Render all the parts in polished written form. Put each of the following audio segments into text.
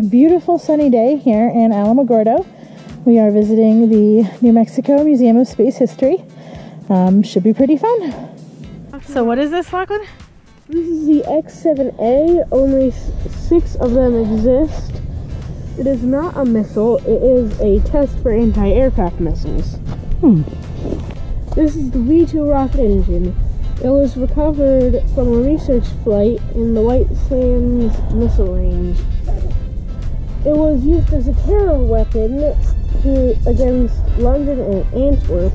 beautiful sunny day here in Alamogordo. We are visiting the New Mexico Museum of Space History. Should be pretty fun. So what is this, Lachlan? This is the X-7A. Only 6 of them exist. It is not a missile. It is a test for anti-aircraft missiles. This is the V2 rocket engine. It was recovered from a research flight in the White Sands missile range. It was used as a terror weapon against London and Antwerp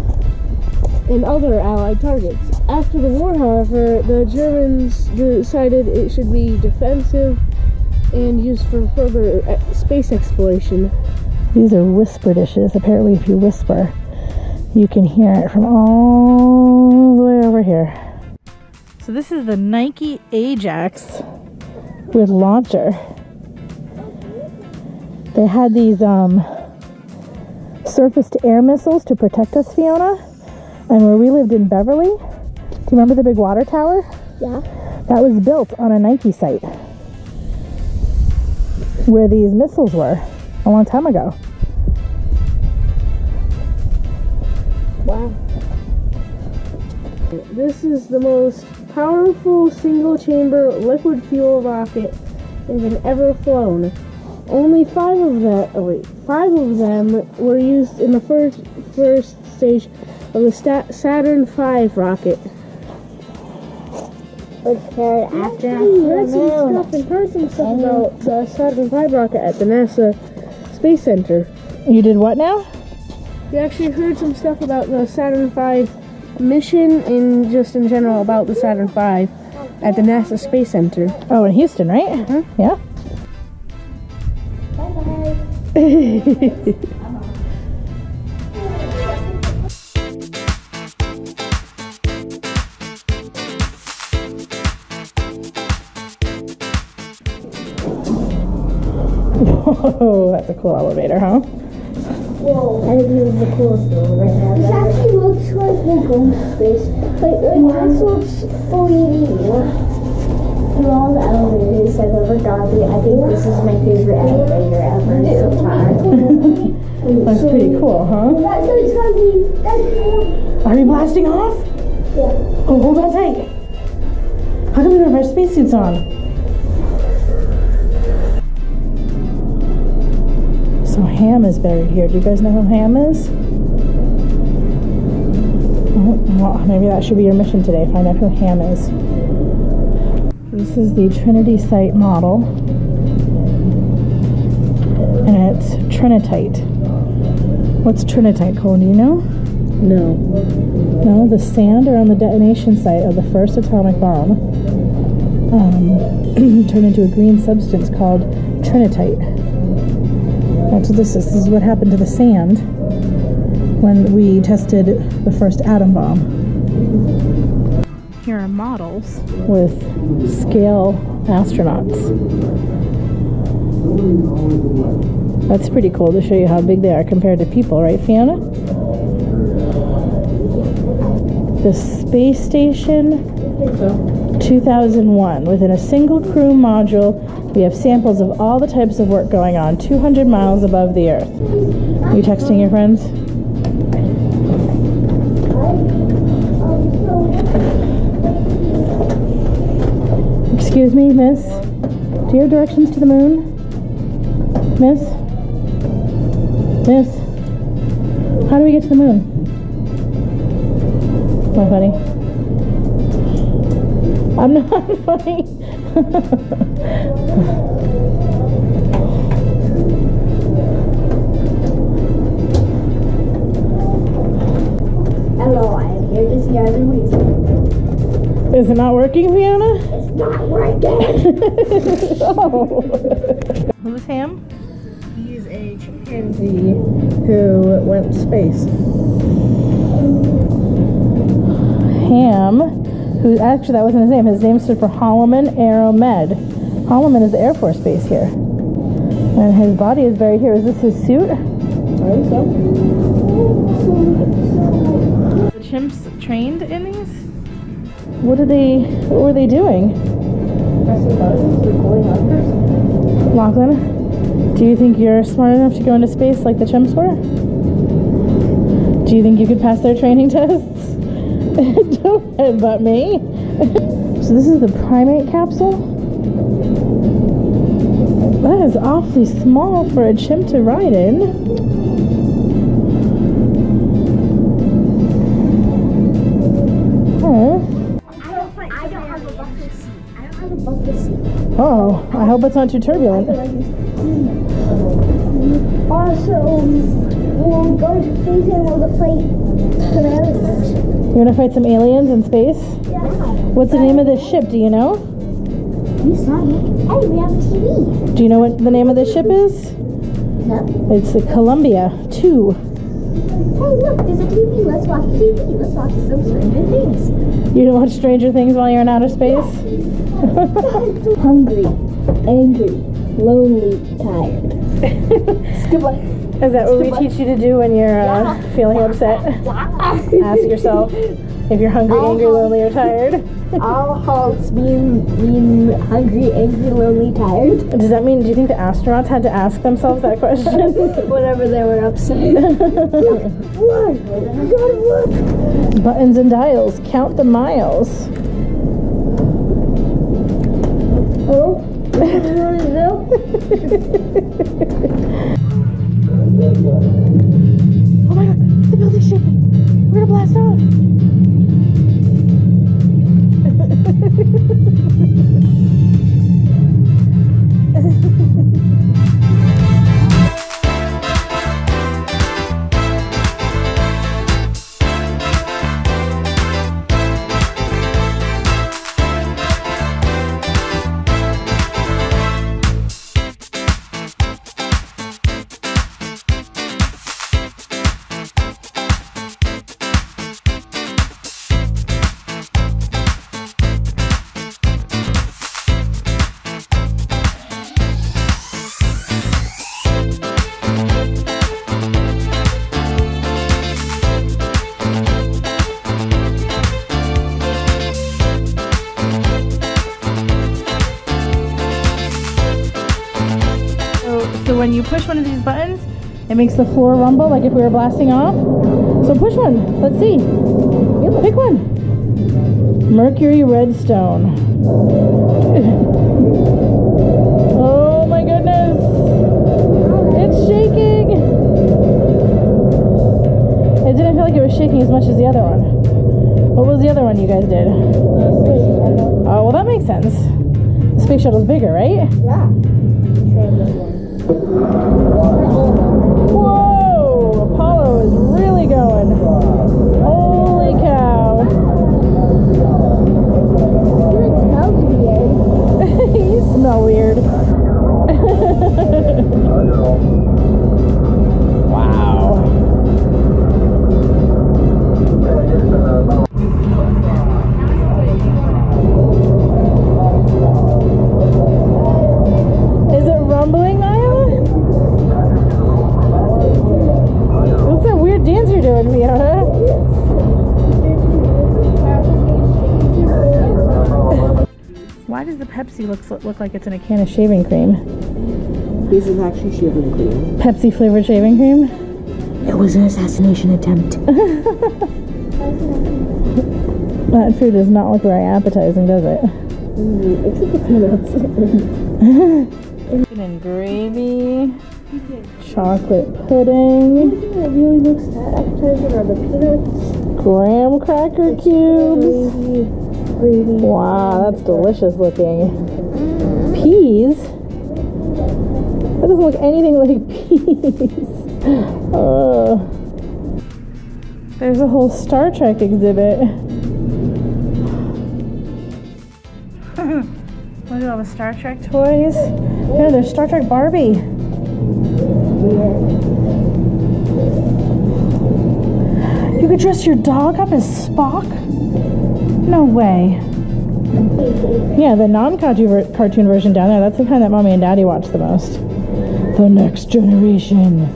and other Allied targets. After the war, however, the Germans decided it should be defensive and used for further space exploration. These are whisper dishes. Apparently, if you whisper, you can hear it from all the way over here. So this is the Nike Ajax with launcher. They had these surface-to-air missiles to protect us, Fiona. And where we lived in Beverly, do you remember the big water tower? Yeah. That was built on a Nike site where these missiles were a long time ago. Wow. This is the most powerful single-chamber liquid fuel rocket engine ever flown. Only 5 of them were used in the first stage of the Saturn V rocket. Okay, after I heard some stuff about the Saturn V rocket at the NASA Space Center. You did what now? We actually heard some stuff about the Saturn V mission and just in general about the Saturn V at the NASA Space Center. Oh, in Houston, right? Uh-huh. Yeah. Whoa, that's a cool elevator, huh? Whoa. I think this is the coolest one right now. This actually looks like we're going to space. Like, this looks 3D. Through all the elevators I've ever gone through, I think this is my favorite elevator ever so far. That's pretty cool, huh? Are we blasting off? Yeah. Oh, hold on tight. How come we don't have our spacesuits on? So Ham is buried here. Do you guys know who Ham is? Well, maybe that should be your mission today. Find out who Ham is. This is the Trinity site model. And it's trinitite. What's trinitite, Cole? Do you know? No. No, the sand around the detonation site of the first atomic bomb turned into a green substance called trinitite. That's what this is. This is what happened to the sand when we tested the first atom bomb. Here are models with scale astronauts. That's pretty cool to show you how big they are compared to people, right, Fiona? The space station, 2001. Within a single crew module, we have samples of all the types of work going on 200 miles above the Earth. Are you texting your friends? Excuse me, miss? Do you have directions to the moon? Miss? Miss? How do we get to the moon? Am I funny? I'm not funny. Hello, I am here to see other reason. Is it not working, Fiona? It's not working. Oh. Who's Ham? He's a chimpanzee who went to space. Ham, who actually that wasn't his name. His name stood for Holloman Aeromed. Holloman is the Air Force base here. And his body is buried here. Is this his suit? I think so. The chimps trained in these? What were they doing? Pressing buttons, recording hunters. Lachlan, Do you think you're smart enough to go into space like the chimps were? Do you think you could pass their training tests? Don't headbutt me. So this is the primate capsule? That is awfully small for a chimp to ride in. Oh. I don't have a bucket seat. I don't have a bucket seat. Oh, I hope it's not too turbulent. Also, we're going to space and we'll fight some aliens. You're gonna fight some aliens in space? Yeah. What's the name of this ship? Do you know? You saw it. Hey, we have a TV. Do you know what the name of this ship is? No. It's the Columbia 2. Hey, look, there's a TV. Let's watch TV. Let's watch some Stranger Things. You don't watch Stranger Things while you're in outer space? Hungry, angry, lonely, tired. Goodbye. Is that what we teach you to do when you're feeling upset? Ask yourself if you're hungry, angry, lonely, or tired. All halts mean hungry, angry, lonely, tired. Does that mean, do you think the astronauts had to ask themselves that question? Whenever they were upset. One. Buttons and dials. Count the miles. Oh. Oh my god, the building's shaking. We're gonna blast off. So when you push one of these buttons, it makes the floor rumble like if we were blasting off. So push one. Let's see. Pick one. Mercury redstone. Oh my goodness. It's shaking. It didn't feel like it was shaking as much as the other one. What was the other one you guys did? Oh, well that makes sense. The space shuttle's bigger, right? Yeah. Whoa! Apollo is really going. Holy cow. It smells weird. You smell weird. Wow. Is it rumbling, Niall? What's that weird dance you're doing, Fiona? Why does the Pepsi look like it's in a can of shaving cream? This is actually shaving cream. Pepsi flavored shaving cream? It was an assassination attempt. That food does not look very appetizing, does it? Except the peanuts. Chicken and gravy, chocolate pudding, It really looks that appetizing are the peanuts. graham cracker cubes. Gravy. Wow, that's delicious looking. Peas? That doesn't look anything like peas. There's a whole Star Trek exhibit. Look at all the Star Trek toys. Yeah, there's Star Trek Barbie. You could dress your dog up as Spock? No way. Yeah, the non-cartoon version down there, that's the kind that Mommy and Daddy watch the most. The Next Generation.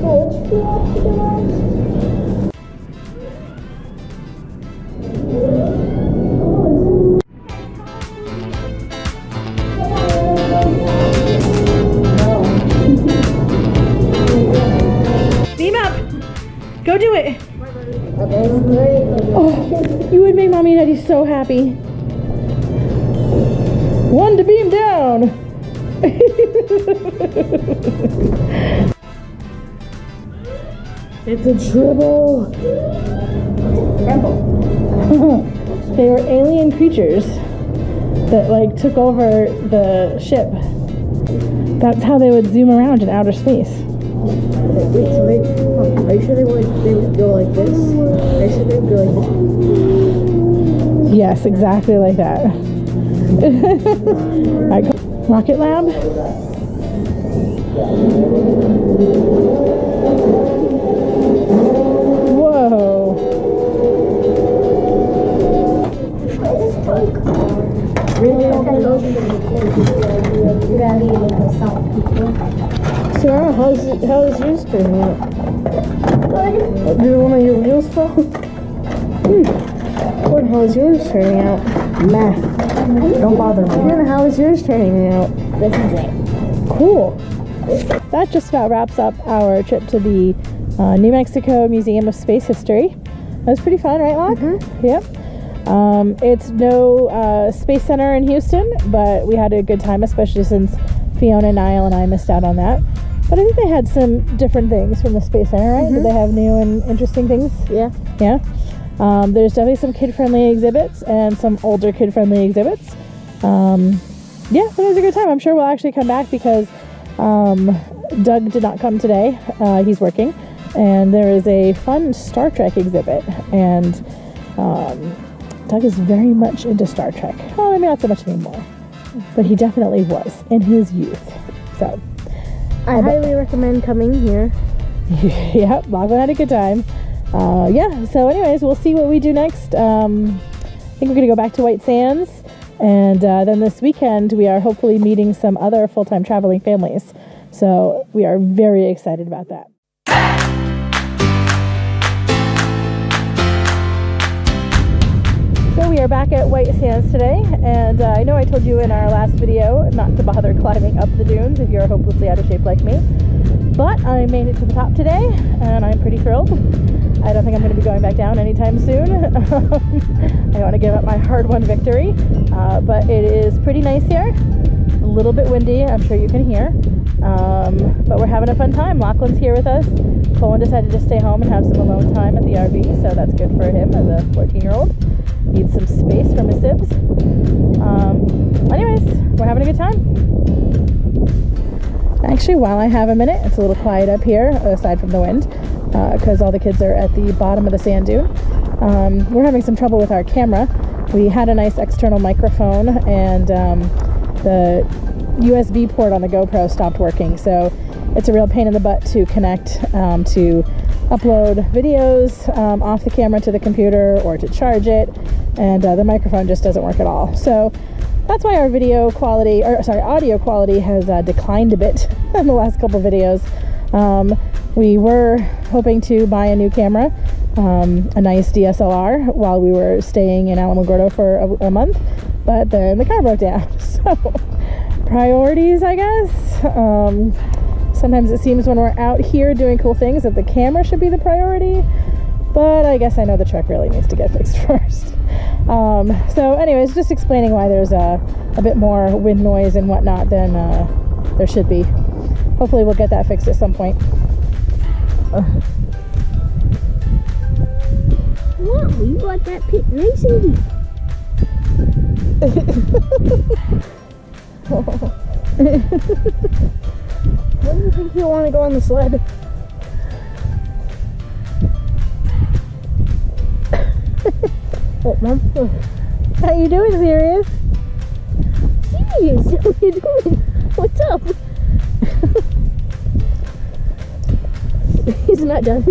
So which do you want to do last? You would make mommy and daddy so happy. One to beam down. It's a tribble. They were alien creatures that like took over the ship. That's how they would zoom around in outer space. Wait, so are you sure they would go like this? Are you sure they would go like this? Yes, exactly like that. Alright, Rocket Lab. Whoa. Sarah, how's yours turning out? Good. Did one of your wheels fall? Good, how's yours turning out? Nah. Don't bother me. Good, how is yours turning out? This is it. Cool. That just about wraps up our trip to the New Mexico Museum of Space History. That was pretty fun, right, Locke? Mm-hmm. Yep. It's no Space Center in Houston, but we had a good time, especially since Fiona, Niall, and I missed out on that. But I think they had some different things from the Space Center, right? Mm-hmm. Did they have new and interesting things? Yeah. Yeah. There's definitely some kid-friendly exhibits and some older kid-friendly exhibits. Yeah, but it was a good time. I'm sure we'll actually come back because Doug did not come today. He's working. And there is a fun Star Trek exhibit. And Doug is very much into Star Trek. Well, maybe not so much anymore. But he definitely was in his youth. So I highly recommend coming here. Yep, Lachlan had a good time. Yeah, so anyways, we'll see what we do next. I think we're going to go back to White Sands. And then this weekend, we are hopefully meeting some other full-time traveling families. So we are very excited about that. So we are back at White Sands today, and I know I told you in our last video not to bother climbing up the dunes if you're hopelessly out of shape like me. But I made it to the top today, and I'm pretty thrilled. I don't think I'm going to be going back down anytime soon. I don't want to give up my hard-won victory, but it is pretty nice here. A little bit windy, I'm sure you can hear, but we're having a fun time. Lachlan's here with us. Colin decided to stay home and have some alone time at the RV, so that's good for him as a 14-year-old. Needs some space from his sibs. Anyways, we're having a good time. Actually, while I have a minute, it's a little quiet up here, aside from the wind, because all the kids are at the bottom of the sand dune. We're having some trouble with our camera. We had a nice external microphone, and the USB port on the GoPro stopped working, so it's a real pain in the butt to connect to upload videos off the camera to the computer or to charge it, and the microphone just doesn't work at all. So that's why our audio quality has declined a bit in the last couple videos. We were hoping to buy a new camera, a nice DSLR, while we were staying in Alamogordo for a month, but then the car broke down. So priorities, I guess. Sometimes it seems when we're out here doing cool things that the camera should be the priority, but I guess I know the truck really needs to get fixed first. So anyways, just explaining why there's a bit more wind noise and whatnot than there should be. Hopefully we'll get that fixed at some point. Wow, you got that pit nice and deep. When do you think you'll want to go on the sled? Oh, Mom. How you doing, Sirius? Serious, what are you doing? What's up? He's not done.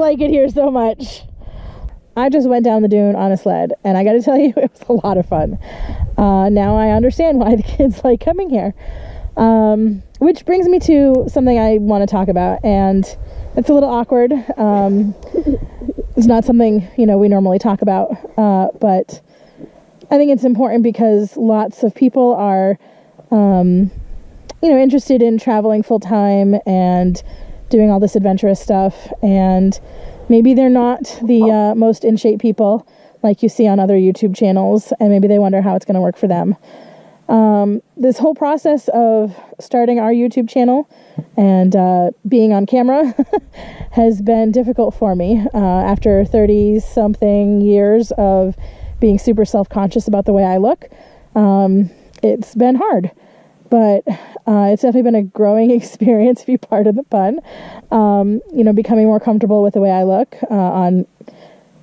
like it here so much. I just went down the dune on a sled, and I got to tell you, it was a lot of fun. Now I understand why the kids like coming here. Which brings me to something I want to talk about, and it's a little awkward. It's not something, we normally talk about, but I think it's important because lots of people are, interested in traveling full time and doing all this adventurous stuff, and maybe they're not the most in shape people like you see on other YouTube channels, and maybe they wonder how it's going to work for them. This whole process of starting our YouTube channel and being on camera has been difficult for me after 30-something years of being super self-conscious about the way I look. It's been hard, but it's definitely been a growing experience, if you pardon the pun. Becoming more comfortable with the way I look on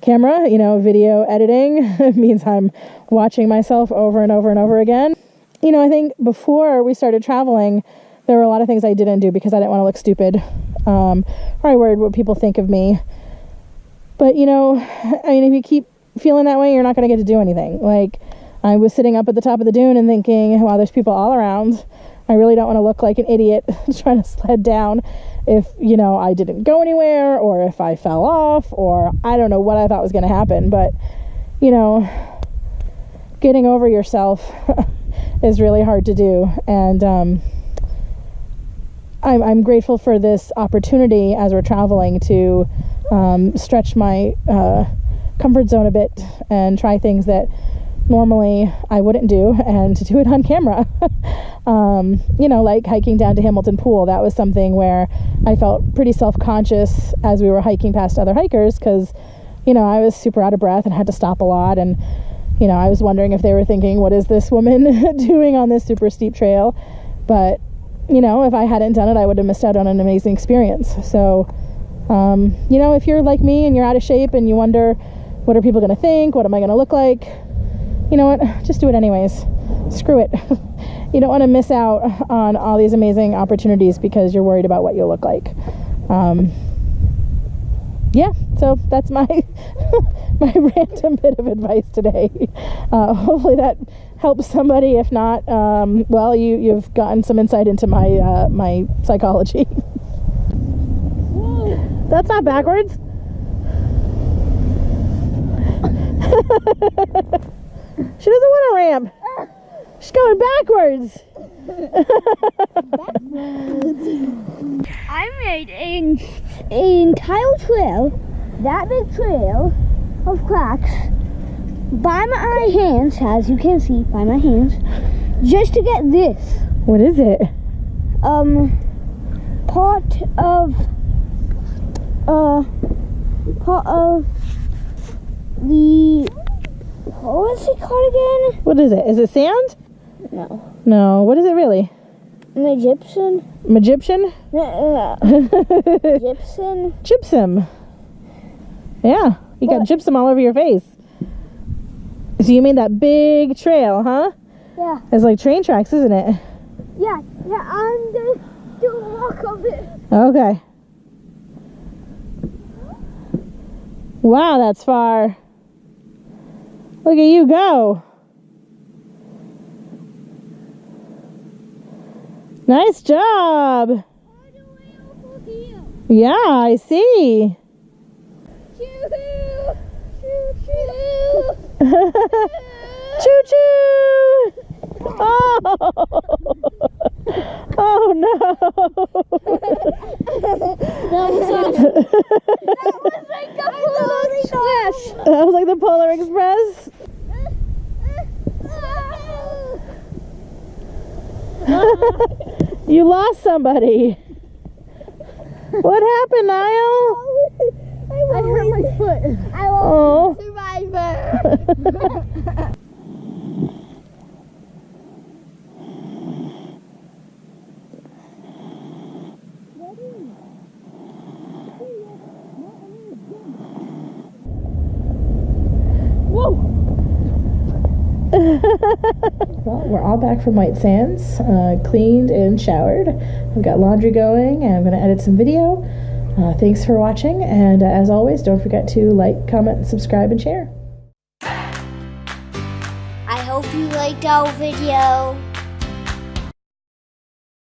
camera. Video editing means I'm watching myself over and over and over again. I think before we started traveling, there were a lot of things I didn't do because I didn't want to look stupid, or I worried what people think of me. But, if you keep feeling that way, you're not going to get to do anything. Like, I was sitting up at the top of the dune and thinking, wow, there's people all around. I really don't want to look like an idiot trying to sled down if, I didn't go anywhere, or if I fell off, or I don't know what I thought was going to happen. But, getting over yourself is really hard to do. And I'm grateful for this opportunity as we're traveling to stretch my comfort zone a bit and try things that normally I wouldn't do, and to do it on camera. Like hiking down to Hamilton Pool. That was something where I felt pretty self-conscious as we were hiking past other hikers because, I was super out of breath and had to stop a lot, and I was wondering if they were thinking, what is this woman doing on this super steep trail? But, if I hadn't done it, I would have missed out on an amazing experience. So, if you're like me and you're out of shape and you wonder, what are people going to think? What am I going to look like? You know what? Just do it anyways. Screw it. You don't want to miss out on all these amazing opportunities because you're worried about what you'll look like. So that's my my random bit of advice today. Hopefully that helps somebody. If not, you've gotten some insight into my my psychology. That's not backwards. She doesn't want a ramp. She's going backwards. I made a tile trail, that big trail of cracks, by my hands, as you can see, by my hands, just to get this. What is it? Part of the, what was it called again? What is it? Is it sand? No. No. What is it really? Egyptian? Egyptian? Gypsum? Gypsum. Yeah. You got gypsum all over your face. So you made that big trail, huh? Yeah. It's like train tracks, isn't it? Yeah, I'm the walk of it. Okay. Wow, that's far. Look at you go. Nice job. Yeah, I see. Choo-hoo! Choo-choo! Choo-choo! Oh! Oh no! That was like the Polar Express. That was like the Polar Express. You lost somebody. What happened, Niall? I hurt my foot. I won't survivor. Whoa! Well, we're all back from White Sands, cleaned and showered. I've got laundry going, and I'm going to edit some video. Thanks for watching, and as always, don't forget to like, comment, subscribe, and share. I hope you liked our video.